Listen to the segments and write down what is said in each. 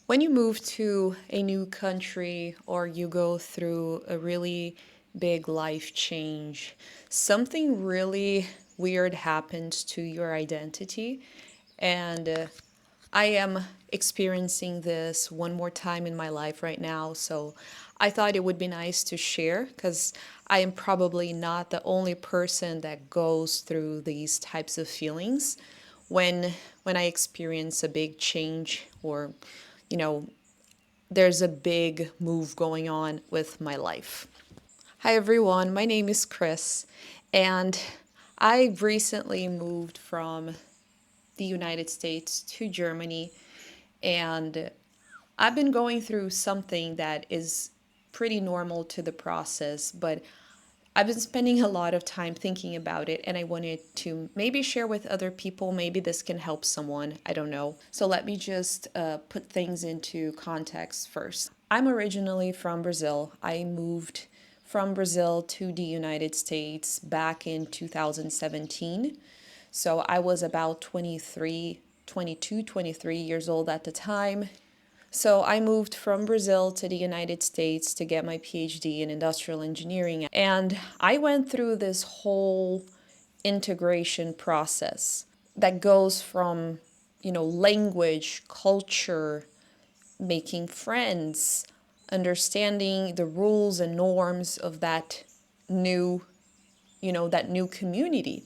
When you move to a new country or you go through a really big life change, something really weird happens to your identity. And I am experiencing this one more time in my life right now. So I thought it would be nice to share because I am probably not the only person that goes through these types of feelings when when I experience a big change or you know there's a big move going on with my life. Hi everyone, my name is Chris and I recently moved from the United States to Germany, and I've been going through something that is pretty normal to the process, but I've been spending a lot of time thinking about it and I wanted to maybe share with other people. Maybe this can help someone. I don't know. So let me just put things into context first. I'm originally from Brazil. I moved from Brazil to the United States back in 2017. So I was about 23 years old at the time. So I moved from Brazil to the United States to get my PhD in industrial engineering. And I went through this whole integration process that goes from, language, culture, making friends, understanding the rules and norms of new, that new community.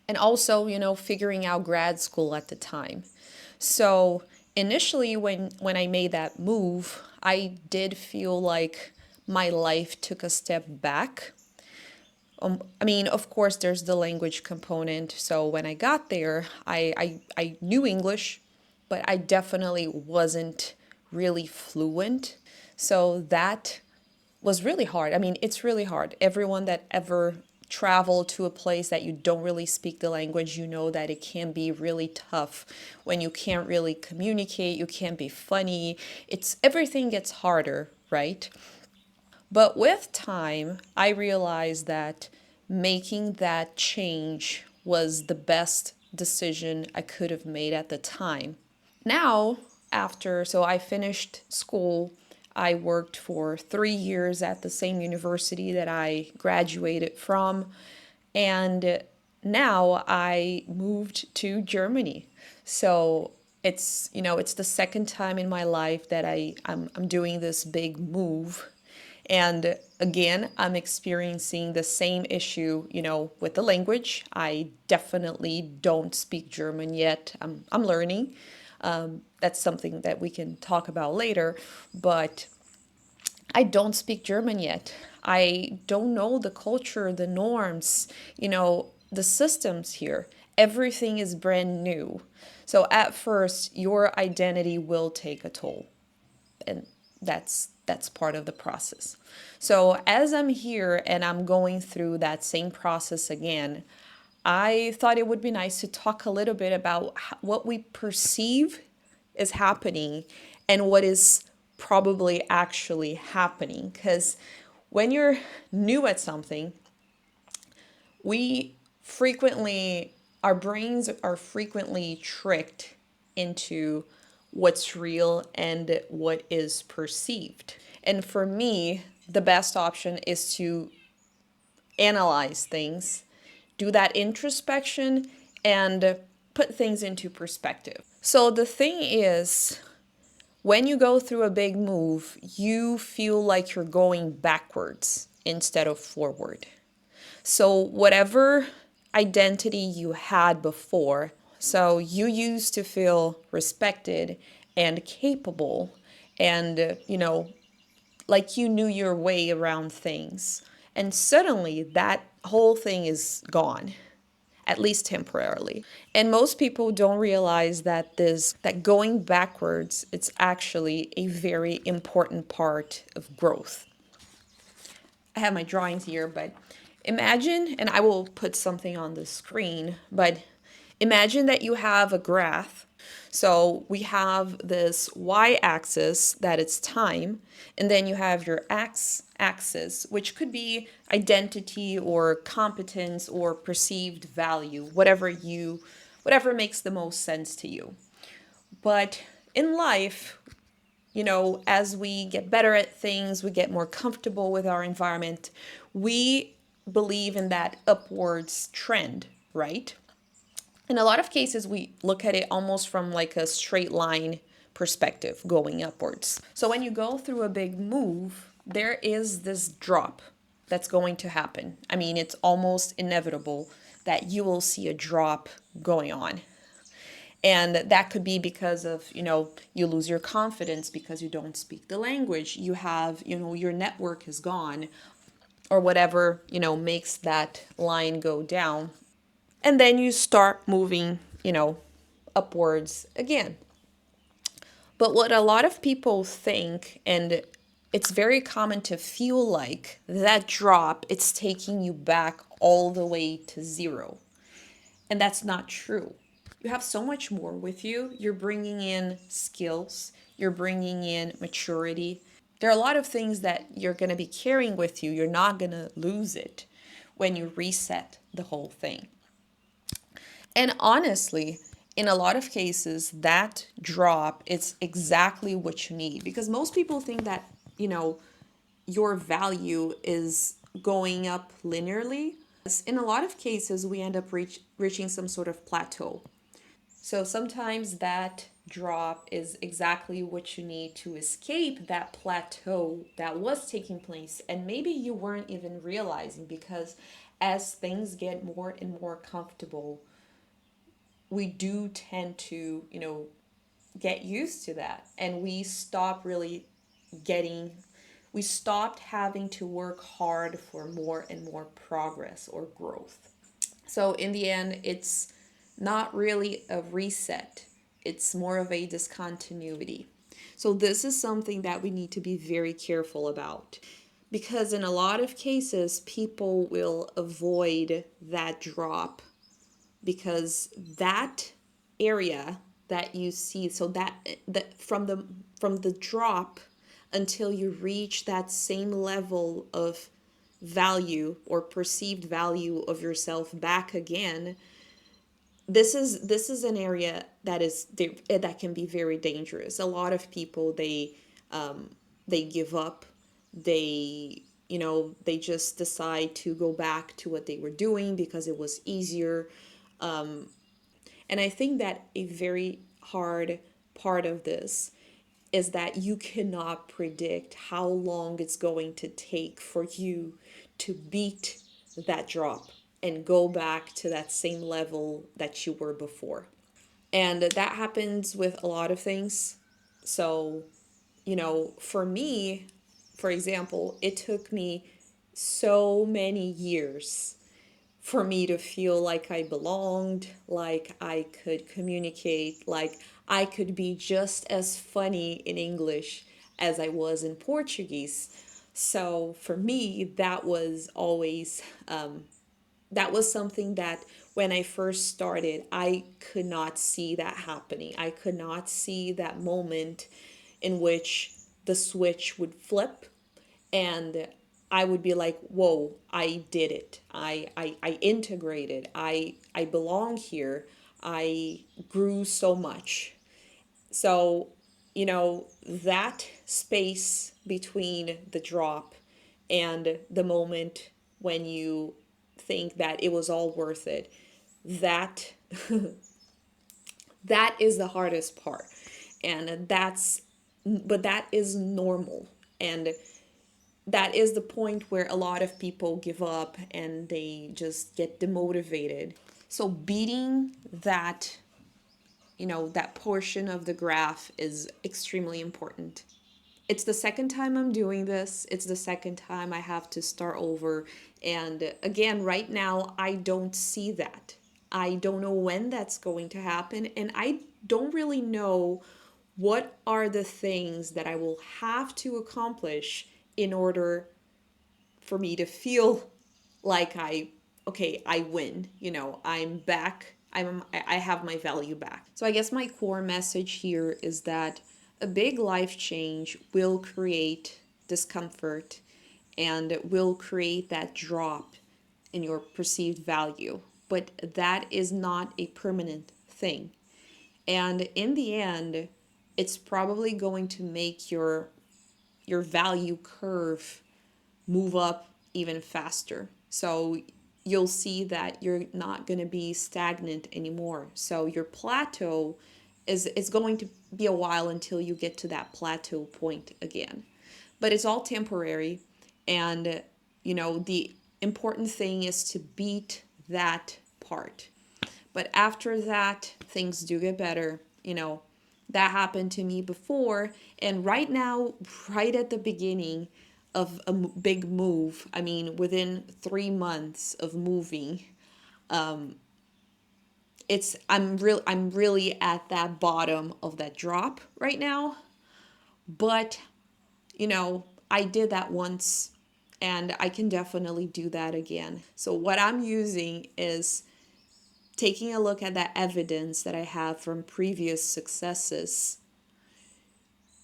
And also, figuring out grad school at the time. So initially, when I made that move, I did feel like my life took a step back. I mean, of course, there's the language component. So when I got there, I knew English, but I definitely wasn't really fluent. So that was really hard. I mean, it's really hard. Everyone that ever traveled to a place that you don't really speak the language, you know that it can be really tough when you can't really communicate, you can't be funny. It's everything gets harder, right? But with time, I realized that making that change was the best decision I could have made at the time. Now, so I finished school. I worked for 3 years at the same university that I graduated from. And now I moved to Germany. So it's the second time in my life that I'm doing this big move. And again, I'm experiencing the same issue, with the language. I definitely don't speak German yet. I'm learning. That's something that we can talk about later. But I don't speak German yet. I don't know the culture, the norms, the systems here. Everything is brand new. So at first, your identity will take a toll. And that's part of the process. So as I'm here and I'm going through that same process again, I thought it would be nice to talk a little bit about what we perceive is happening and what is probably actually happening. Because when you're new at something, we frequently, our brains are frequently tricked into what's real and what is perceived. And for me, the best option is to analyze things, do that introspection, and put things into perspective. So the thing is, when you go through a big move, you feel like you're going backwards instead of forward. So, whatever identity you had before, so you used to feel respected and capable and, like you knew your way around things. And suddenly that whole thing is gone, at least temporarily. And most people don't realize that going backwards, it's actually a very important part of growth. I have my drawings here, but imagine, and I will put something on the screen, but imagine that you have a graph. So we have this y-axis that is time, and then you have your x-axis, which could be identity or competence or perceived value, whatever makes the most sense to you. But in life, as we get better at things, we get more comfortable with our environment, we believe in that upwards trend, right? In a lot of cases, we look at it almost from like a straight line perspective going upwards. So when you go through a big move, there is this drop that's going to happen. I mean, it's almost inevitable that you will see a drop going on. And that could be because of, you lose your confidence because you don't speak the language. You have, your network is gone or whatever, makes that line go down. And then you start moving, upwards again. But what a lot of people think, and it's very common to feel like that drop, it's taking you back all the way to zero. And that's not true. You have so much more with you. You're bringing in skills, you're bringing in maturity. There are a lot of things that you're going to be carrying with you. You're not going to lose it when you reset the whole thing. And honestly, in a lot of cases, that drop is exactly what you need, because most people think that, your value is going up linearly. In a lot of cases, we end up reaching some sort of plateau. So sometimes that drop is exactly what you need to escape that plateau that was taking place. And maybe you weren't even realizing, because as things get more and more comfortable, we do tend to, get used to that. And we stopped having to work hard for more and more progress or growth. So in the end, it's not really a reset, it's more of a discontinuity. So this is something that we need to be very careful about, because in a lot of cases, people will avoid that drop because that area that you see, so that from the drop until you reach that same level of value or perceived value of yourself back again, this is an area that can be very dangerous. A lot of people, they give up. They just decide to go back to what they were doing because it was easier. And I think that a very hard part of this is that you cannot predict how long it's going to take for you to beat that drop and go back to that same level that you were before. And that happens with a lot of things. So, for me, for example, it took me so many years for me to feel like I belonged, like I could communicate, like I could be just as funny in English as I was in Portuguese. So for me, that was something that when I first started, I could not see that happening. I could not see that moment in which the switch would flip and I would be like, whoa, I did it. I integrated. I belong here. I grew so much. So, that space between the drop and the moment when you think that it was all worth it, that that is the hardest part. And but that is normal. And that is the point where a lot of people give up and they just get demotivated. So beating that portion of the graph is extremely important. It's the second time I'm doing this. It's the second time I have to start over. And again, right now, I don't see that. I don't know when that's going to happen. And I don't really know what are the things that I will have to accomplish in order for me to feel like I win, I'm back. I have my value back. So I guess my core message here is that a big life change will create discomfort and will create that drop in your perceived value, but that is not a permanent thing. And in the end, it's probably going to make your value curve move up even faster. So you'll see that you're not going to be stagnant anymore. So your plateau is going to be a while until you get to that plateau point again. But it's all temporary, and the important thing is to beat that part. But after that, things do get better. That happened to me before. And right now, right at the beginning of a big move, I mean, within 3 months of moving, I'm really at that bottom of that drop right now. But, I did that once and I can definitely do that again. So what I'm using is taking a look at that evidence that I have from previous successes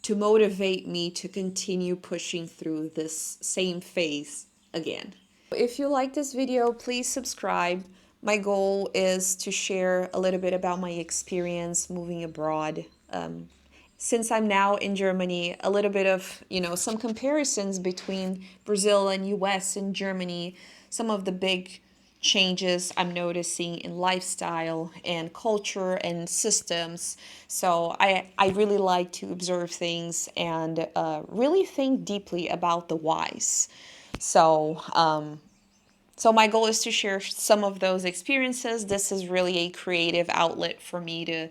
to motivate me to continue pushing through this same phase again. If you like this video, please subscribe. My goal is to share a little bit about my experience moving abroad. Since I'm now in Germany, a little bit of, some comparisons between Brazil and US and Germany, some of the big changes I'm noticing in lifestyle and culture and systems. So I really like to observe things and really think deeply about the whys. So my goal is to share some of those experiences. This is really a creative outlet for me to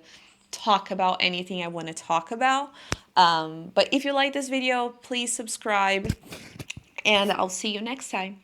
talk about anything I want to talk about. But if you like this video, please subscribe, and I'll see you next time.